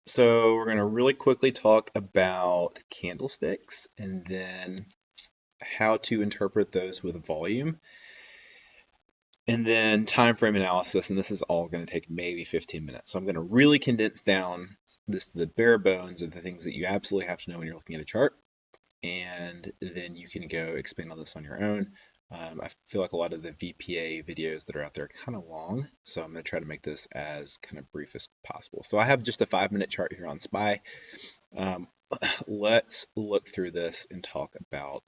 So we're going to really quickly talk about candlesticks and then how to interpret those with volume, and then time frame analysis. And this is all going to take maybe 15 minutes. So I'm going to really condense down this to the bare bones of the things that you absolutely have to know when you're looking at a chart, and then you can go expand on this on your own. I feel like a lot of the VPA videos that are out there are kind of long, so I'm going to try to make this as kind of brief as possible. So I have just a 5-minute chart here on SPY. Um, let's look through this and talk about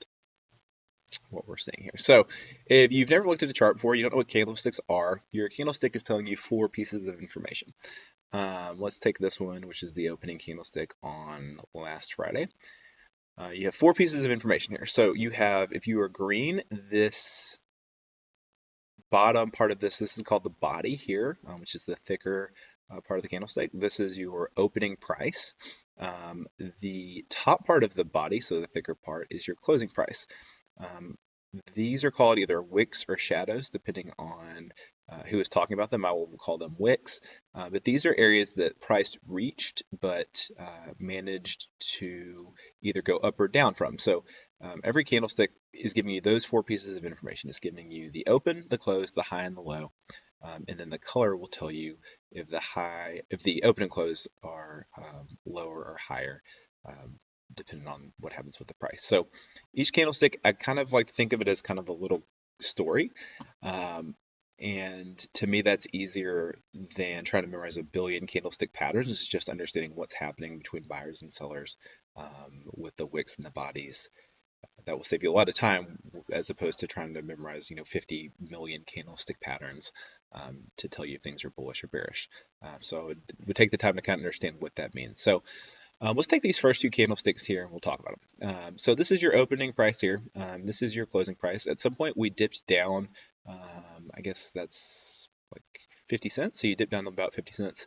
what we're seeing here. So if you've never looked at a chart before, you don't know what candlesticks are, your candlestick is telling you 4 pieces of information. Let's take this one, which is the opening candlestick on last Friday. You have 4 pieces of information here. So you have, if you are green, this bottom part of this is called the body here, which is the thicker part of the candlestick. This is your opening price. The top part of the body, so the thicker part, is your closing price. These are called either wicks or shadows, depending on who is talking about them. I will call them wicks. But these are areas that price reached but managed to either go up or down from. So every candlestick is giving you those 4 pieces of information. It's giving you the open, the close, the high, and the low. And then the color will tell you if the open and close are lower or higher, depending on what happens with the price. So each candlestick, I kind of like to think of it as kind of a little story. And to me, that's easier than trying to memorize a billion candlestick patterns. It's just understanding what's happening between buyers and sellers with the wicks and the bodies. That will save you a lot of time as opposed to trying to memorize, 50 million candlestick patterns to tell you if things are bullish or bearish. So it would take the time to kind of understand what that means. So let's take these first 2 candlesticks here and we'll talk about them. So this is your opening price here. This is your closing price. At some point we dipped down, I guess that's like 50 cents. So you dipped down to about 50 cents.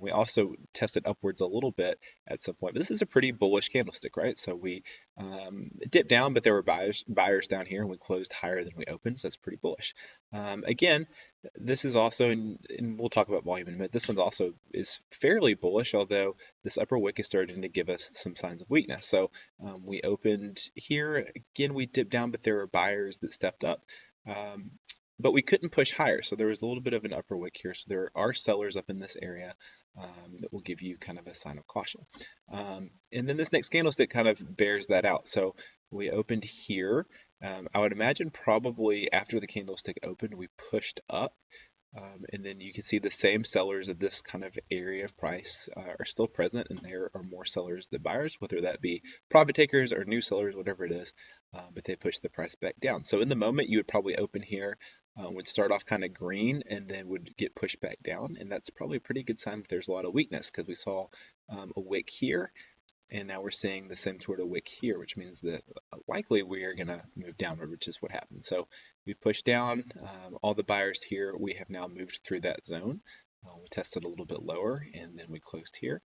We also tested upwards a little bit at some point, but this is a pretty bullish candlestick, right? So we dipped down, but there were buyers down here and we closed higher than we opened. So that's pretty bullish. Again, this is also, and we'll talk about volume in a minute, this one also is fairly bullish, although this upper wick is starting to give us some signs of weakness. So we opened here, again, we dipped down, but there were buyers that stepped up. But we couldn't push higher, so there was a little bit of an upper wick here. So there are sellers up in this area that will give you kind of a sign of caution. And then this next candlestick kind of bears that out. So we opened here. I would imagine probably after the candlestick opened, we pushed up. And then you can see the same sellers of this kind of area of price are still present, and there are more sellers than buyers, whether that be profit takers or new sellers, whatever it is, but they push the price back down. So in the moment, you would probably open here, would start off kind of green, and then would get pushed back down, and that's probably a pretty good sign that there's a lot of weakness because we saw a wick here, and now we're seeing the same sort of wick here, which means that likely we are going to move downward, which is what happened. So we pushed down all the buyers here. We have now moved through that zone. We tested a little bit lower, and then we closed here.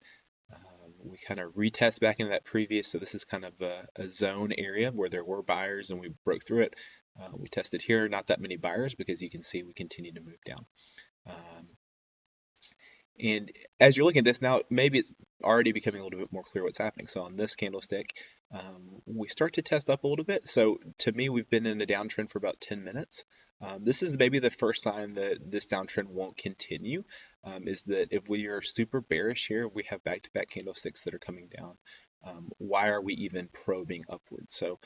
We kind of retest back into that previous, so this is kind of a zone area where there were buyers and we broke through it. We tested here, not that many buyers because you can see we continue to move down. And as you're looking at this now, maybe it's already becoming a little bit more clear what's happening. So on this candlestick, we start to test up a little bit. So to me, we've been in a downtrend for about 10 minutes. This is maybe the first sign that this downtrend won't continue, is that if we are super bearish here, if we have back-to-back candlesticks that are coming down, why are we even probing upwards? So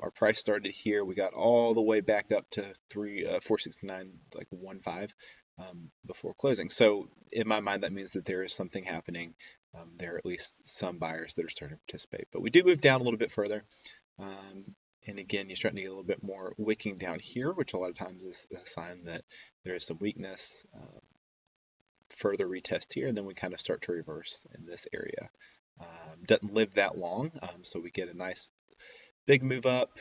our price started here. We got all the way back up to 469, like 1.5 before closing. So in my mind, that means that there is something happening. There are at least some buyers that are starting to participate. But we do move down a little bit further. And again, you're starting to get a little bit more wicking down here, which a lot of times is a sign that there is some weakness. Further retest here, and then we kind of start to reverse in this area. Doesn't live that long, so we get a nice big move up,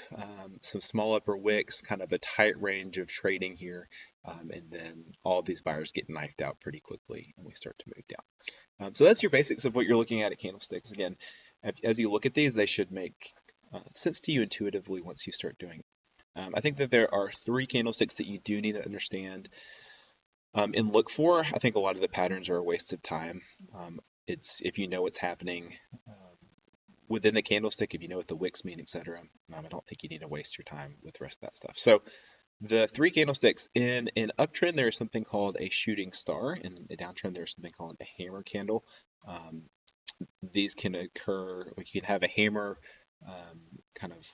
some small upper wicks, kind of a tight range of trading here, and then all these buyers get knifed out pretty quickly, and we start to move down. So that's your basics of what you're looking at candlesticks. Again, as you look at these, they should make sense to you intuitively once you start doing it. I think that there are 3 candlesticks that you do need to understand and look for. I think a lot of the patterns are a waste of time. It's if you know what's happening within the candlestick, if you know what the wicks mean, etc. I don't think you need to waste your time with the rest of that stuff. So the three candlesticks in an uptrend, there is something called a shooting star. In a downtrend, there's something called a hammer candle. Um, these can occur, like you can have a hammer kind of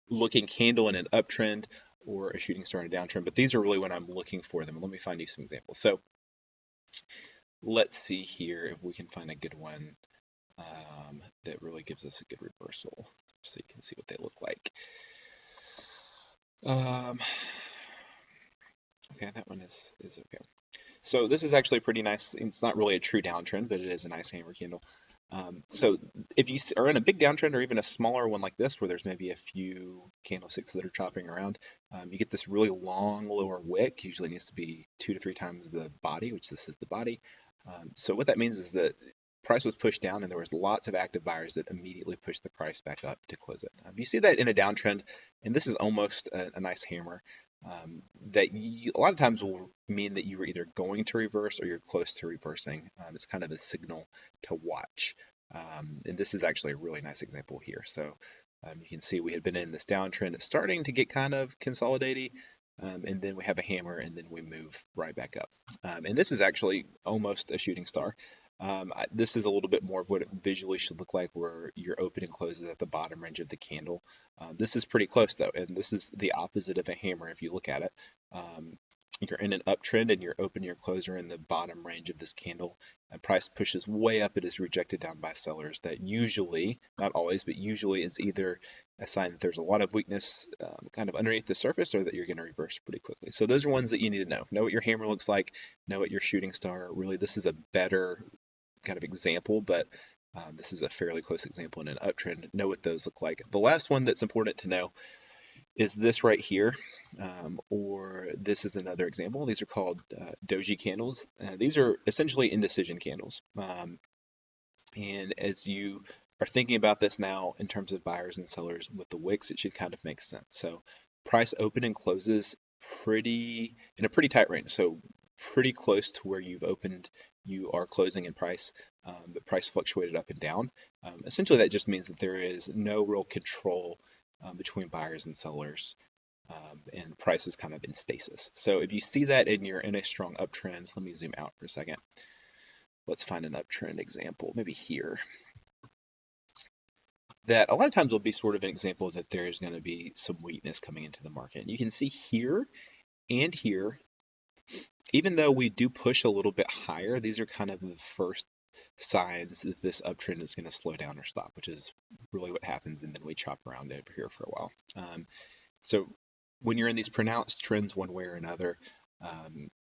looking candle in an uptrend or a shooting star in a downtrend, but these are really when I'm looking for them. Let me find you some examples. So let's see here if we can find a good one that really gives us a good reversal so you can see what they look like. Okay, that one is okay. So this is actually pretty nice. It's not really a true downtrend, but it is a nice hammer candle. So if you are in a big downtrend or even a smaller one like this, where there's maybe a few candlesticks that are chopping around, you get this really long lower wick. Usually needs to be 2 to 3 times the body, which this is the body. So what that means is that price was pushed down and there was lots of active buyers that immediately pushed the price back up to close it. You see that in a downtrend, and this is almost a nice hammer. That a lot of times will mean that you were either going to reverse or you're close to reversing. It's kind of a signal to watch. And this is actually a really nice example here. So you can see we had been in this downtrend. It's starting to get kind of consolidating. And then we have a hammer and then we move right back up. And this is actually almost a shooting star. This is a little bit more of what it visually should look like, where your open and closes at the bottom range of the candle. This is pretty close though, and this is the opposite of a hammer if you look at it. You're in an uptrend and your open and your close are in the bottom range of this candle. And price pushes way up, it is rejected down by sellers. That usually, not always, but usually is either a sign that there's a lot of weakness kind of underneath the surface, or that you're going to reverse pretty quickly. So those are ones that you need to know. Know what your hammer looks like, know what your shooting star. Really, this is a better kind of example, but this is a fairly close example in an uptrend. Know what those look like. The last one that's important to know is this right here, or this is another example. These are called doji candles. These are essentially indecision candles. And as you are thinking about this now in terms of buyers and sellers with the wicks, it should kind of make sense. So price open and closes in a pretty tight range. So pretty close to where you've opened, you are closing in price, but price fluctuated up and down. Essentially, that just means that there is no real control between buyers and sellers, and price is kind of in stasis. So if you see that and you're in a strong uptrend, let me zoom out for a second. Let's find an uptrend example, maybe here. That a lot of times will be sort of an example that there is going to be some weakness coming into the market. You can see here and here, even though we do push a little bit higher, these are kind of the first signs that this uptrend is going to slow down or stop, which is really what happens, and then we chop around over here for a while. So when you're in these pronounced trends one way or another,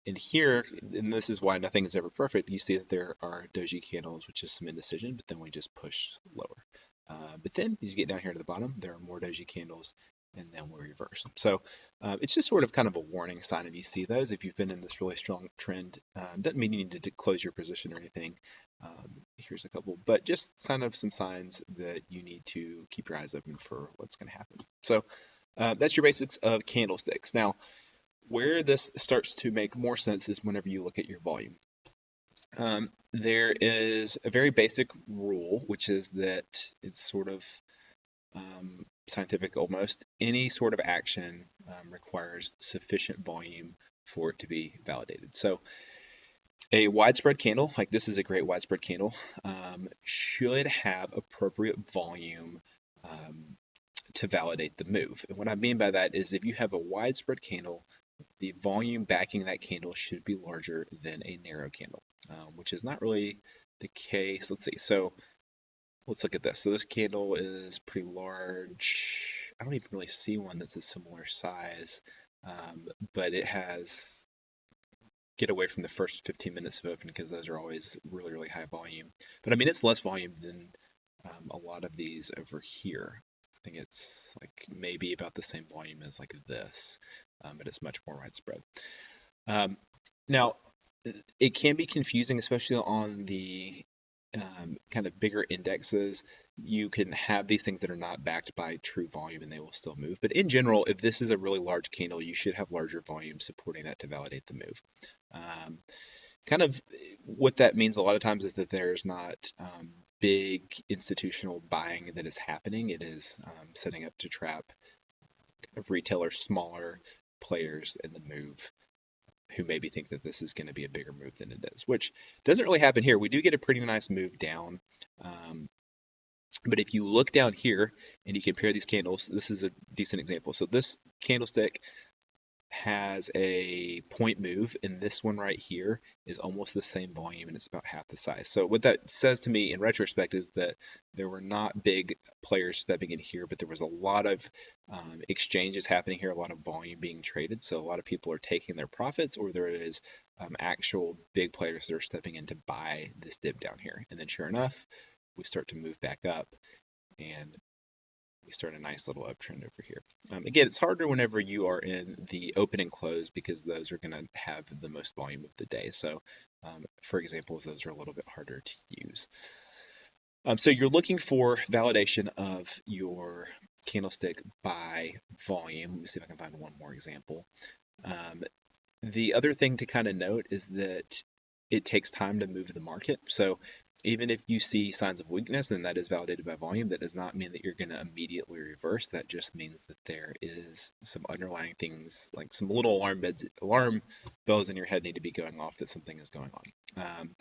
and here, and this is why nothing is ever perfect, you see that there are doji candles, which is some indecision, but then we just push lower. But then as you get down here to the bottom, there are more doji candles, and then we reverse. So it's just sort of kind of a warning sign if you see those. If you've been in this really strong trend, doesn't mean you need to close your position or anything. Here's a couple, but just kind of some signs that you need to keep your eyes open for what's going to happen. So that's your basics of candlesticks. Now, where this starts to make more sense is whenever you look at your volume. There is a very basic rule, which is that it's sort of scientific almost. Any sort of action requires sufficient volume for it to be validated. So a widespread candle, like this is a great widespread candle, should have appropriate volume to validate the move. And what I mean by that is if you have a widespread candle, the volume backing that candle should be larger than a narrow candle, which is not really the case. Let's see. So let's look at this. So this candle is pretty large. I don't even really see one that's a similar size, but it has, get away from the first 15 minutes of open because those are always really, really high volume. But I mean, it's less volume than a lot of these over here. I think it's like maybe about the same volume as like this, but it's much more widespread. Now, it can be confusing, especially on the kind of bigger indexes. You can have these things that are not backed by true volume and they will still move. But in general, if this is a really large candle, you should have larger volume supporting that to validate the move. kind of what that means a lot of times is that there's not big institutional buying that is happening. It is setting up to trap kind of retailers, smaller players in the move who maybe think that this is going to be a bigger move than it is, which doesn't really happen here. We do get a pretty nice move down. But if you look down here and you compare these candles, this is a decent example. So this candlestick has a point move, and this one right here is almost the same volume and it's about half the size. So what that says to me in retrospect is that there were not big players stepping in here, but there was a lot of exchanges happening here, a lot of volume being traded. So a lot of people are taking their profits, or there is actual big players that are stepping in to buy this dip down here. And then sure enough, we start to move back up, and we start a nice little uptrend over here. Again, it's harder whenever you are in the open and close because those are going to have the most volume of the day. So, for examples, those are a little bit harder to use. So you're looking for validation of your candlestick by volume. Let me see if I can find one more example. The other thing to kind of note is that it takes time to move the market. So even if you see signs of weakness and that is validated by volume, that does not mean that you're going to immediately reverse. That just means that there is some underlying things, like some little alarm bells in your head need to be going off that something is going on.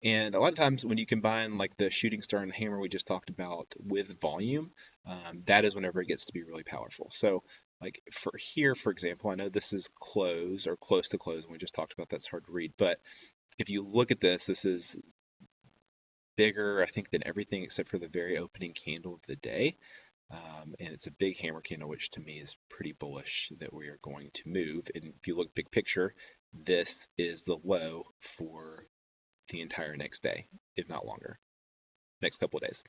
And a lot of times when you combine like the shooting star and the hammer we just talked about with volume, that is whenever it gets to be really powerful. So like for here, for example, I know this is close or close to close, and we just talked about that's hard to read. But if you look at this, this is bigger, I think, than everything except for the very opening candle of the day. And it's a big hammer candle, which to me is pretty bullish that we are going to move. And if you look big picture, this is the low for the entire next day, if not longer, next couple of days.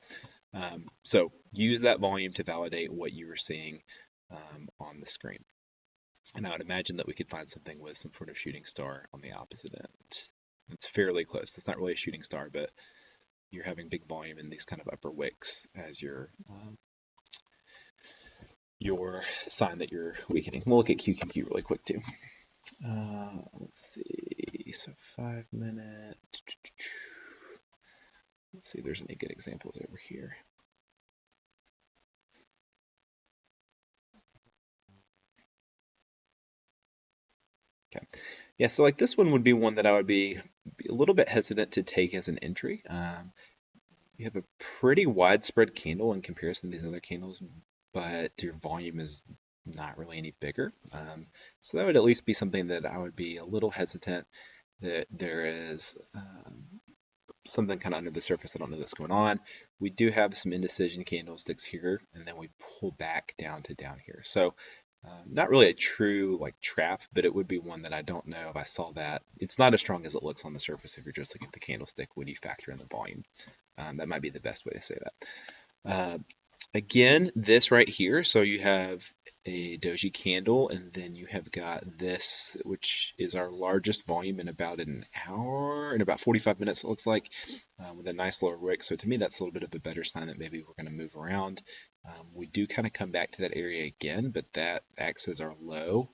So use that volume to validate what you were seeing on the screen. And I would imagine that we could find something with some sort of shooting star on the opposite end. It's fairly close. It's not really a shooting star, but you're having big volume in these kind of upper wicks as your sign that you're weakening. We'll look at QQQ really quick too. Let's see. So 5 minute. Let's see if there's any good examples over here. Okay. Yeah, so like this one would be one that I would be a little bit hesitant to take as an entry. You have a pretty widespread candle in comparison to these other candles, but your volume is not really any bigger. So that would at least be something that I would be a little hesitant that there is something kind of under the surface. I don't know that's going on. We do have some indecision candlesticks here, and then we pull back down to down here. So not really a true like trap, but it would be one that I don't know if I saw that. It's not as strong as it looks on the surface if you're just looking at the candlestick when you factor in the volume. That might be the best way to say that. Again, this right here, so you have a doji candle, and then you have got this, which is our largest volume in about an hour, in about 45 minutes, it looks like, with a nice lower wick. So to me, that's a little bit of a better sign that maybe we're going to move around. We do kind of come back to that area again, but that acts as our low,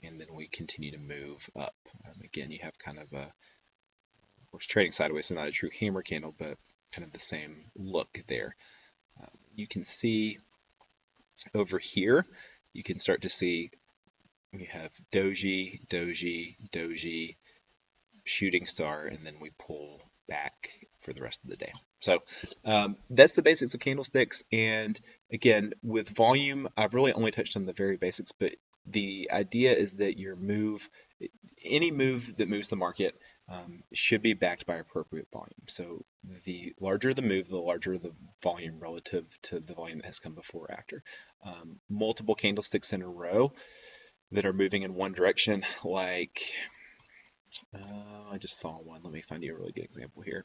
and then we continue to move up. Again, you have kind of a, of course, trading sideways, so not a true hammer candle, but kind of the same look there. You can see over here, you can start to see we have doji, doji, doji, shooting star, and then we pull back for the rest of the day. So that's the basics of candlesticks. And again, with volume, I've really only touched on the very basics, but the idea is that your move, any move that moves the market, should be backed by appropriate volume. So the larger the move, the larger the volume relative to the volume that has come before or after. Multiple candlesticks in a row that are moving in one direction, like I just saw one. Let me find you a really good example here.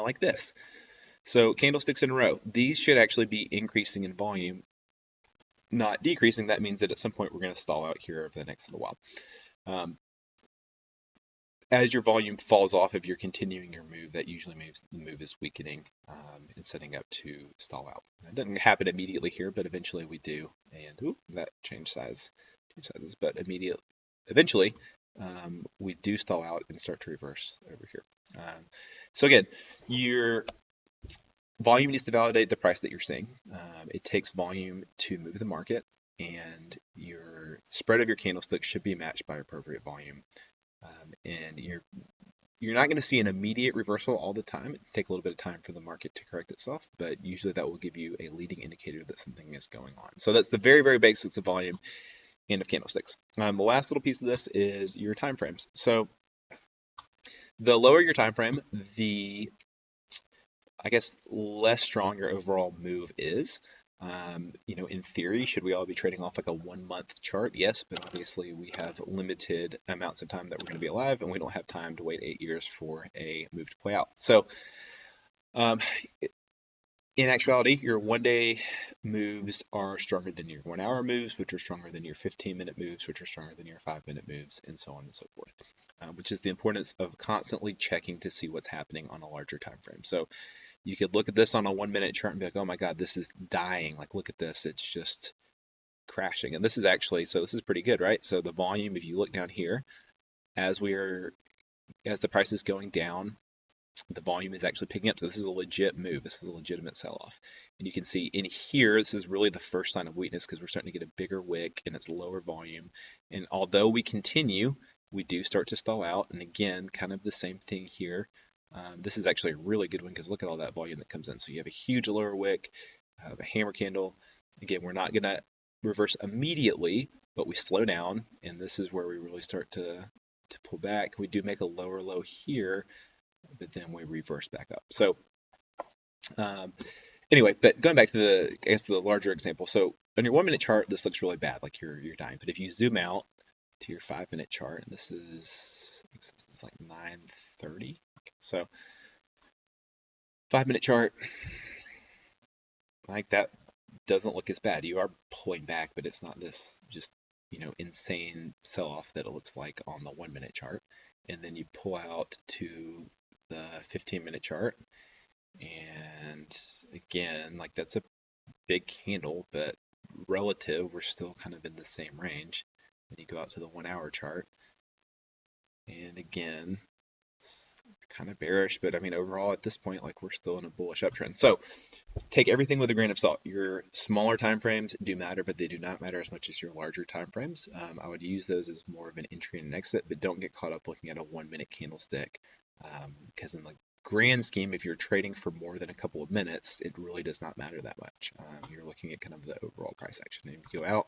Like this. So candlesticks in a row. These should actually be increasing in volume, not decreasing. That means that at some point we're going to stall out here over the next little while. As your volume falls off, if you're continuing your move, that usually means the move is weakening and setting up to stall out. It doesn't happen immediately here, but eventually we do. And that changed sizes. But eventually we do stall out and start to reverse over here. So again, your volume needs to validate the price that you're seeing. It takes volume to move the market, and your spread of your candlestick should be matched by appropriate volume. And you're not going to see an immediate reversal all the time. It take a little bit of time for the market to correct itself, but usually that will give you a leading indicator that something is going on. So that's the very, very basics of volume and of candlesticks. The last little piece of this is your time frames. So the lower your time frame, the I guess less strong your overall move is. In theory, should we all be trading off like a 1 month chart? Yes, but obviously we have limited amounts of time that we're going to be alive, and we don't have time to wait 8 years for a move to play out. So, um, in actuality, your 1 day moves are stronger than your 1 hour moves, which are stronger than your 15-minute moves, which are stronger than your 5-minute moves, and so on and so forth. Which is the importance of constantly checking to see what's happening on a larger time frame. So you could look at this on a 1 minute chart and be like, oh my God, this is dying. Like, look at this. It's just crashing. And this is actually, so this is pretty good, right? So the volume, if you look down here, as the price is going down, the volume is actually picking up. So this is a legit move. This is a legitimate sell-off. And you can see in here, this is really the first sign of weakness because we're starting to get a bigger wick and it's lower volume. And although we continue, we do start to stall out. And again, kind of the same thing here. This is actually a really good one because look at all that volume that comes in. So you have a huge lower wick, a hammer candle. Again, we're not going to reverse immediately, but we slow down. And this is where we really start to pull back. We do make a lower low here, but then we reverse back up. So anyway, but going back to the larger example. So on your 1 minute chart, this looks really bad, like you're dying. But if you zoom out to your 5-minute chart, and this is it's like 9:30. So 5-minute chart, like that doesn't look as bad. You are pulling back, but it's not this just insane sell-off that it looks like on the 1-minute chart. And then you pull out to the 15-minute chart, and again, like that's a big candle, but relative, we're still kind of in the same range. Then you go out to the 1-hour chart, and again, it's kind of bearish, but I mean, overall at this point, like we're still in a bullish uptrend. So take everything with a grain of salt. Your smaller time frames do matter, but they do not matter as much as your larger time frames. I would use those as more of an entry and an exit, but don't get caught up looking at a 1-minute candlestick, because in the grand scheme, if you're trading for more than a couple of minutes, it really does not matter that much. You're looking at kind of the overall price action. And if you go out,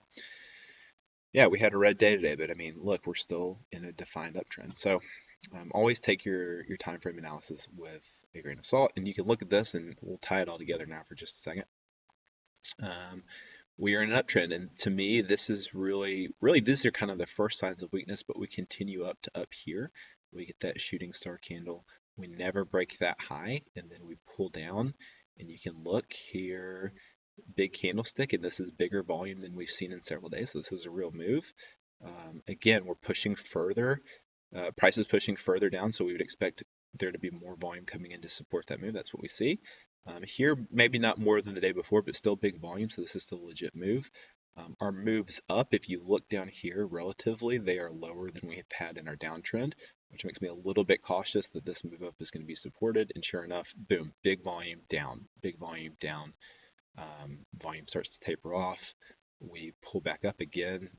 yeah, we had a red day today, but I mean, look, we're still in a defined uptrend. So always take your time frame analysis with a grain of salt, and you can look at this, and we'll tie it all together now for just a second. We are in an uptrend, and to me, this is really, these are kind of the first signs of weakness, but we continue up to up here. We get that shooting star candle. We never break that high, and then we pull down, and you can look here, big candlestick, and this is bigger volume than we've seen in several days, so this is a real move. Again, we're pushing further. Price is pushing further down, so we would expect there to be more volume coming in to support that move. That's what we see. Here, maybe not more than the day before, but still big volume, so this is still a legit move. Our moves up, if you look down here relatively, they are lower than we have had in our downtrend, which makes me a little bit cautious that this move up is going to be supported. And sure enough, boom, big volume down, big volume down. Volume starts to taper off. We pull back up again.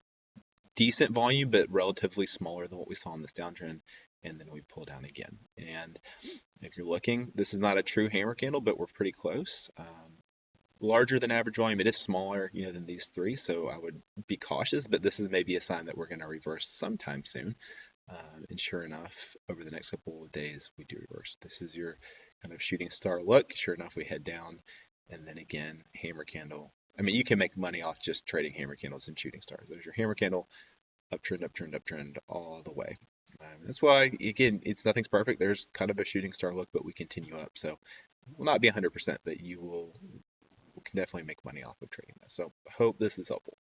Decent volume, but relatively smaller than what we saw in this downtrend. And then we pull down again. And if you're looking, this is not a true hammer candle, but we're pretty close. Larger than average volume. It is smaller, than these three, so I would be cautious, but this is maybe a sign that we're going to reverse sometime soon. And sure enough, over the next couple of days, we do reverse. This is your kind of shooting star look. Sure enough, we head down, and then again, hammer candle. I mean, you can make money off just trading hammer candles and shooting stars. There's your hammer candle, uptrend, uptrend, uptrend, all the way. That's why, again, nothing's perfect. There's kind of a shooting star look, but we continue up. So will not be 100%, but you can definitely make money off of trading this. So I hope this is helpful.